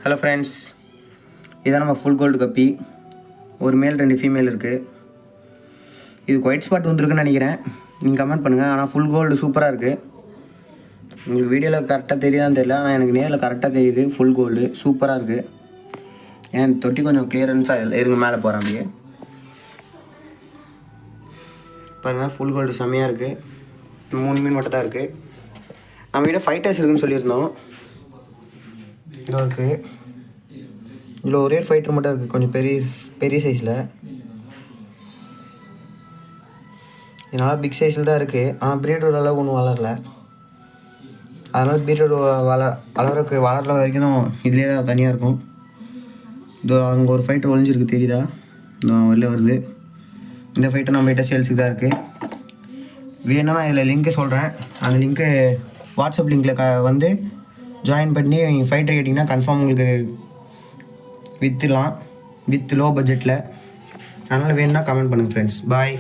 Hello friends, இதான் நம்ம full gold கப்பி. ஒரு மேல் 2 ஃபீமேல் இருக்குது. இது ஒயிட் ஸ்பாட் வந்துருக்குன்னு நினைக்கிறேன். நீங்கள் கமெண்ட் பண்ணுங்கள். ஆனால் ஃபுல் கோல்டு சூப்பராக இருக்குது. உங்களுக்கு வீடியோவில் கரெக்டாக தெரியுதான்னு தெரியல, ஆனால் எனக்கு நேரில் கரெக்டாக தெரியுது. ஃபுல் கோல்டு சூப்பராக இருக்குது. ஏன் தொட்டி கொஞ்சம் கிளியரன்ஸாக இருங்க, மேலே போகிறேன் அப்படியே பாருங்கள். ஃபுல் கோல்டு செம்மையாக இருக்குது. 3 மீன் மட்டும் தான் இருக்குது. நம்ம கிட்ட ஃபைட்டர்ஸ் இருக்குதுன்னு சொல்லியிருந்தோம். இதோ இருக்குது. இதில் ஒரே ஃபைட்டர் மட்டும் இருக்குது, கொஞ்சம் பெரிய சைஸில். இதனால் பிக் சைஸில் தான் இருக்குது. ஆனால் பிரீடோட அளவுக்கு ஒன்றும் வளரல. அதனால் பிரீடோட வளர்ற வரைக்கும் தான் இதுலேயே தான் தனியாக இருக்கும். இதோ அங்கே ஒரு ஃபைட்டர் ஒழிஞ்சிருக்கு, தெரியுதா? இதோ வெளில வருது. இந்த ஃபைட்டர் நம்மகிட்ட சேல்ஸுக்கு தான் இருக்குது. வேணும்னா நான் இதில் லிங்க்கு சொல்கிறேன். அந்த லிங்க்கு வாட்ஸ்அப் லிங்க்கில் வந்து ஜாயின் பண்ணி ஃபைட்டர் கேட்டிங்கன்னா கன்ஃபார்ம் உங்களுக்கு விற்றுலாம், வித் லோ பட்ஜெட்டில். அதனால் வேணும்னா கமெண்ட் பண்ணுங்கள் ஃப்ரெண்ட்ஸ். பாய்.